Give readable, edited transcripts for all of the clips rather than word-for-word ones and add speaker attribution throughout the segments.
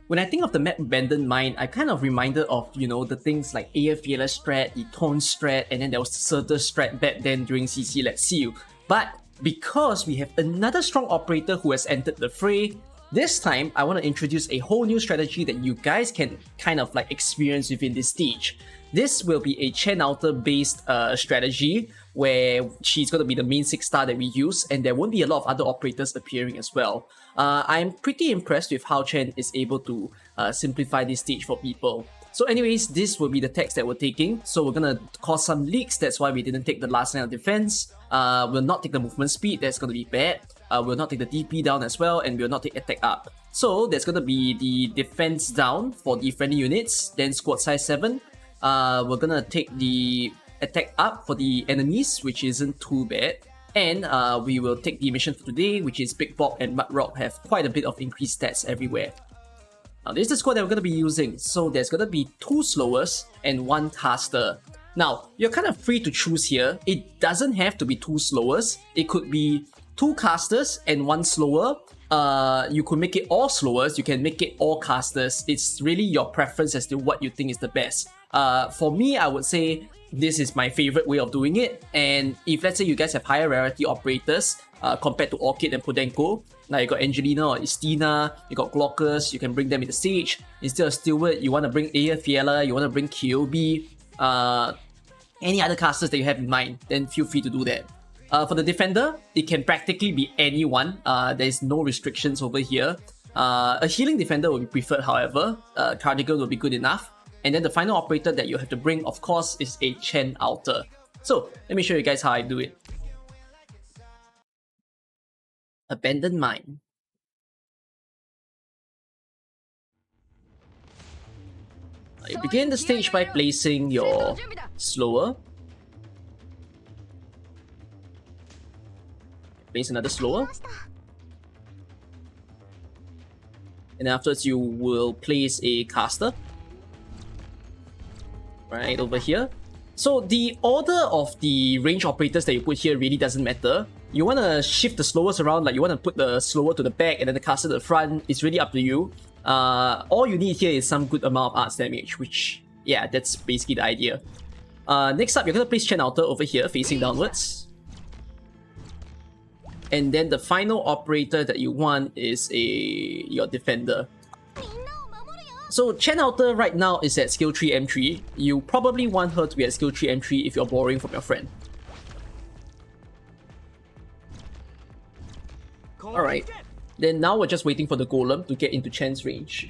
Speaker 1: When I think of the map Abandoned Mine, I kind of reminded of, you know, the things like AFVLS strat, the Tone strat, and then there was the Surtur strat back then during CC Let's See You. But because we have another strong operator who has entered the fray, this time I want to introduce a whole new strategy that you guys can kind of like experience within this stage. This will be a Chen Outer based strategy where she's going to be the main 6-star that we use, and there won't be a lot of other operators appearing as well. I'm pretty impressed with how Chen is able to simplify this stage for people. So anyways, this will be the text that we're taking. So we're going to cause some leaks, that's why we didn't take the last line of defense. We'll not take the movement speed, that's going to be bad. We'll not take the DP down as well, and we'll not take attack up. So there's going to be the defense down for the friendly units, then squad size 7. We're gonna take the attack up for the enemies, which isn't too bad. And we will take the mission for today, which is Big Bob and Mudrock have quite a bit of increased stats everywhere. Now this is the squad that we're gonna be using, so there's gonna be 2 slowers and 1 caster. Now, you're kind of free to choose here. It doesn't have to be 2 slowers. It could be 2 casters and 1 slower. You could make it all slowers, you can make it all casters. It's really your preference as to what you think is the best. For me, I would say this is my favorite way of doing it. And if let's say you guys have higher rarity operators compared to Orchid and Podenco, now you got Angelina or Istina, you got Glockers, you can bring them in the stage. Instead of Steward, you want to bring Aya Fiala, you want to bring Kyobi, any other casters that you have in mind, then feel free to do that. For the defender, it can practically be anyone. There's no restrictions over here. A healing defender will be preferred, however. Cardigan will be good enough. And then the final operator that you have to bring, of course, is a Chen Outer. So, let me show you guys how I do it. Abandoned Mine. You begin the stage by placing your slower. Place another slower. And afterwards you will place a caster. Right over here. So the order of the range operators that you put here really doesn't matter. You want to shift the slowers around, like you want to put the slower to the back and then the caster to the front. It's really up to you. All you need here is some good amount of arts damage, which, yeah, that's basically the idea. Next up, you're going to place Chen Outer over here, facing downwards. And then the final operator that you want is your defender. So Chen Outer right now is at skill 3 M3. You probably want her to be at skill 3 M3 if you're borrowing from your friend. Alright, then now we're just waiting for the Golem to get into Chen's range.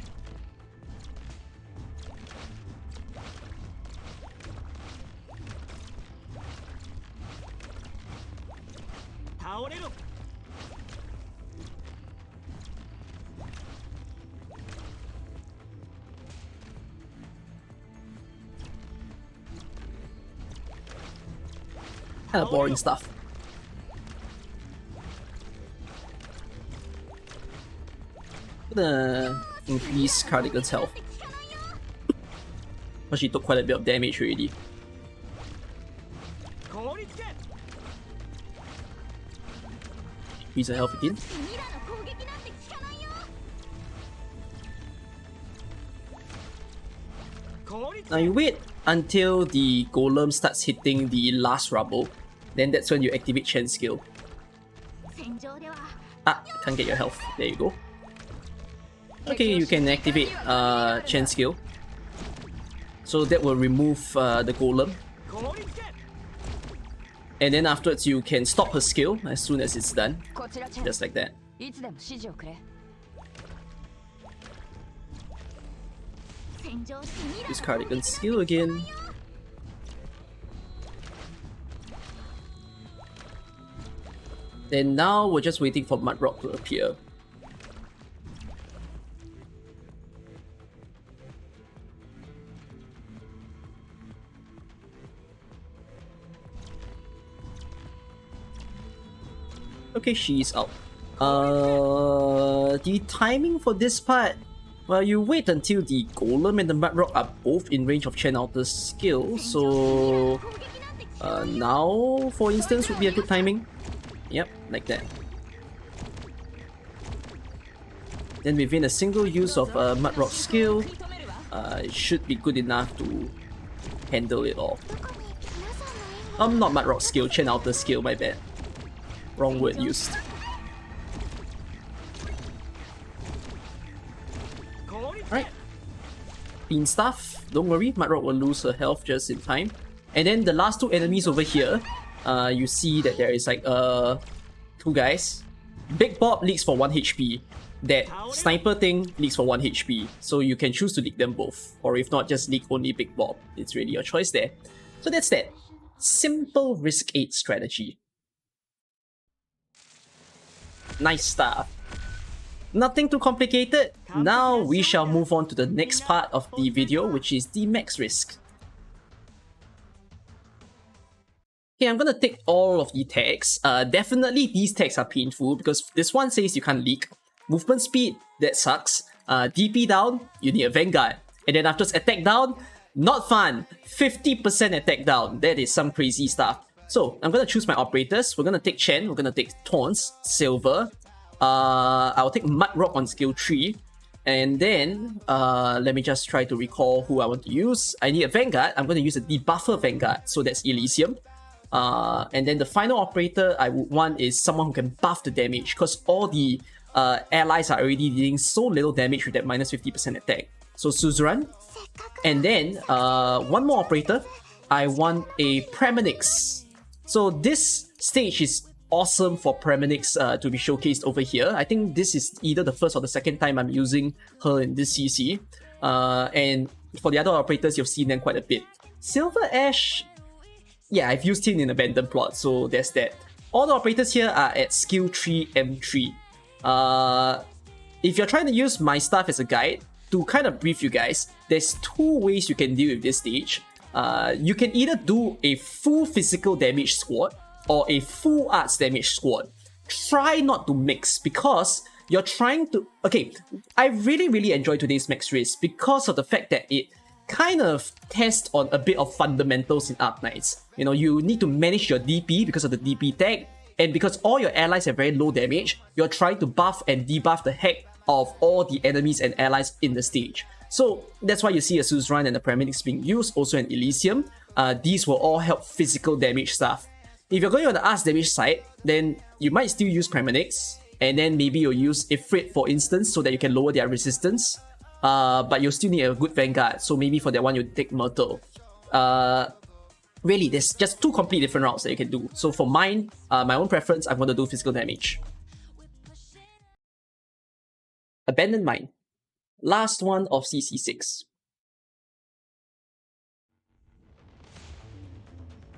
Speaker 1: Kind of boring stuff. Gonna increase Cardigan's health. But she took quite a bit of damage already. Increase her health again. Now you wait until the Golem starts hitting the last rubble. Then that's when you activate Chen's skill. Ah, can't get your health. There you go. Okay, you can activate Chen's skill. So that will remove the Golem. And then afterwards you can stop her skill as soon as it's done. Just like that. Use Cardigan's skill again. Then now we're just waiting for Mudrock to appear. Okay, she's out. The timing for this part, well, you wait until the Golem and the Mudrock are both in range of Chen Outer's skill, so now, for instance, would be a good timing. Yep, like that. Then within a single use of a Mud Rock skill, it should be good enough to handle it all. Not Mud Rock skill, Chen Outer skill, my bad. Wrong word used. Alright. Bean Staff, don't worry, Mud Rock will lose her health just in time. And then the last two enemies over here, you see that there is like two guys. Big Bob leaks for 1 HP. That sniper thing leaks for 1 HP. So you can choose to leak them both. Or if not, just leak only Big Bob. It's really your choice there. So that's that. Simple risk 8 strategy. Nice stuff. Nothing too complicated. Now we shall move on to the next part of the video, which is the max risk. Okay, I'm gonna take all of the tags. Definitely these tags are painful because this one says you can't leak. Movement speed, that sucks. DP down, you need a Vanguard. And then after attack down, not fun. 50% attack down. That is some crazy stuff. So I'm gonna choose my operators. We're gonna take Chen, we're gonna take Taunts, Silver. I'll take Mud Rock on skill 3. And then, let me just try to recall who I want to use. I need a Vanguard. I'm going to use a debuffer Vanguard, so that's Elysium. And then the final operator I would want is someone who can buff the damage, because all the allies are already dealing so little damage with that minus 50% attack. So Suzerain. And then, one more operator. I want a Premonix. So this stage is awesome for Premonix to be showcased over here. I think this is either the first or the second time I'm using her in this CC. And for the other operators, you've seen them quite a bit. Silver Ash, yeah, I've used him in Abandoned Plot, so there's that. All the operators here are at skill 3 M3. If you're trying to use my stuff as a guide, to kind of brief you guys, there's two ways you can deal with this stage. You can either do a full physical damage squad, or a full arts damage squad. Try not to mix because you're trying to... Okay, I really enjoy today's max risk because of the fact that it kind of tests on a bit of fundamentals in Arknights. You know, you need to manage your DP because of the DP tag, and because all your allies have very low damage, you're trying to buff and debuff the heck of all the enemies and allies in the stage. So that's why you see a Suzerain and a Premonix being used, also an Elysium. These will all help physical damage stuff. If you're going on the arts damage side, then you might still use Premonix, and then maybe you'll use Ifrit for instance, so that you can lower their resistance. But you'll still need a good Vanguard, so maybe for that one you take Myrtle. Really, there's just two completely different routes that you can do. So for mine, my own preference, I'm going to do physical damage. Abandoned Mine. Last one of CC6.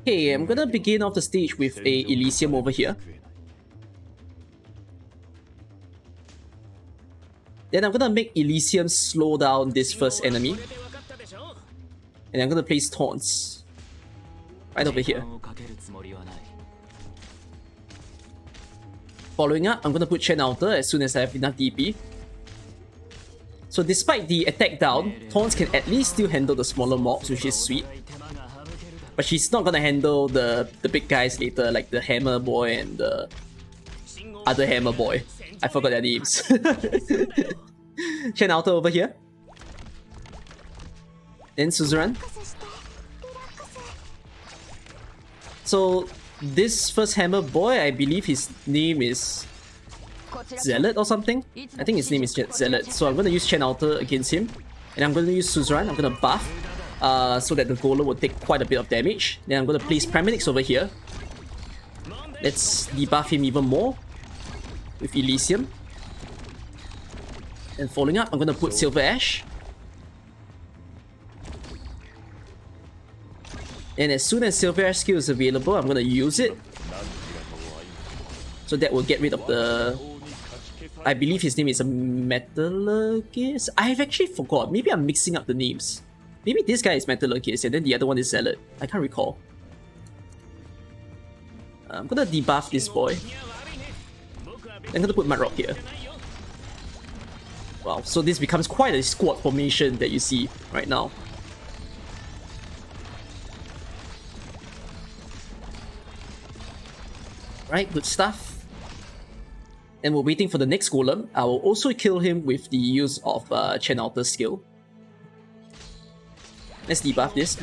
Speaker 1: Okay, I'm gonna begin off the stage with a Elysium over here. Then I'm gonna make Elysium slow down this first enemy. And I'm gonna place Taunts right over here. Following up, I'm gonna put Chen Outer as soon as I have enough DP. So despite the attack down, Taunts can at least still handle the smaller mobs, which is sweet. But she's not gonna handle the big guys later, like the Hammer Boy and the other Hammer Boy. I forgot their names. Chen Outer over here. Then Suzerain. So this first Hammer Boy, I believe his name is Zealot or something? I think his name is Zealot. So I'm gonna use Chen Outer against him. And I'm gonna use Suzerain, I'm gonna buff. So that the Golem will take quite a bit of damage. Then I'm going to place Premonix over here. Let's debuff him even more with Elysium. And following up, I'm going to put Silver Ash. And as soon as Silver Ash skill is available, I'm going to use it. So that will get rid of the... I believe his name is a Metallurgist. I've actually forgot. Maybe I'm mixing up the names. Maybe this guy is Metallurgist and then the other one is Zealot. I can't recall. I'm gonna debuff this boy. I'm gonna put Mud Rock here. Wow, so this becomes quite a squad formation that you see right now. Right, good stuff. And we're waiting for the next golem. I will also kill him with the use of Chen Alta's skill. Let's debuff this.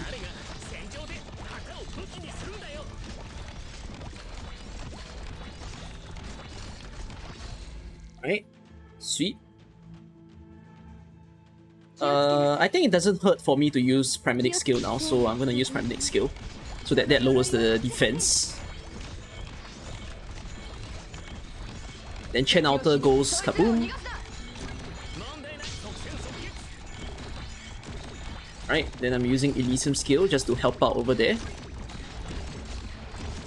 Speaker 1: Alright, sweet. I think it doesn't hurt for me to use Paramedic skill now, so I'm gonna use Paramedic skill so that lowers the defense. Then Chen Alta goes kaboom. Right, then I'm using Elysium skill just to help out over there.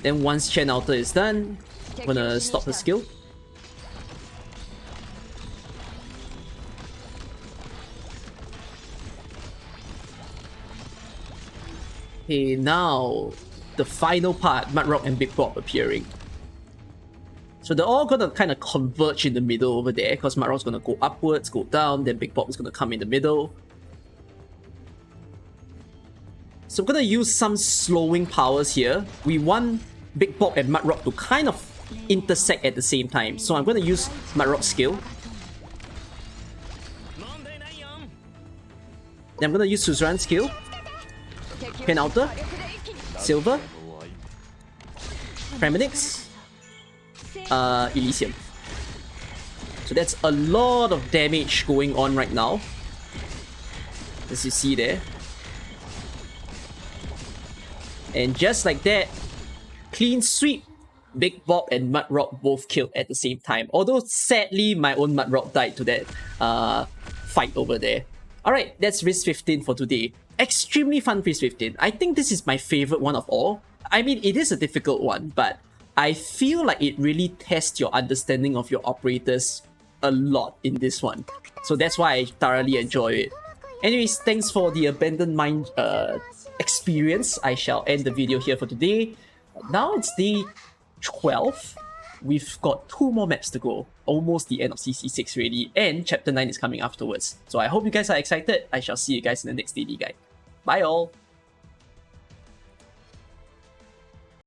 Speaker 1: Then once Chen Alta is done, I'm gonna stop her skill. Okay, now the final part, Mudrock and Big Bob appearing. So they're all gonna kind of converge in the middle over there, because Mudrock's gonna go upwards, go down, then Big Bob is gonna come in the middle. So I'm gonna use some slowing powers here. We want Big Bob and Mudrock to kind of intersect at the same time. So I'm gonna use Mudrock's skill. Then I'm gonna use Suzerain's skill. Pen Alta, Silver, Paramedics, Elysium. So that's a lot of damage going on right now, as you see there. And just like that, clean sweep, Big Bob and Mudrock both killed at the same time. Although sadly, my own Mudrock died to that fight over there. Alright, that's Risk 15 for today. Extremely fun Risk 15. I think this is my favorite one of all. I mean, it is a difficult one, but I feel like it really tests your understanding of your operators a lot in this one. So that's why I thoroughly enjoy it. Anyways, thanks for the Abandoned Mine experience. I shall end the video here for today. Now it's day 12. We've got 2 more maps to go. Almost the end of CC6 really, and Chapter 9 is coming afterwards. So I hope you guys are excited. I shall see you guys in the next daily guide. Bye all!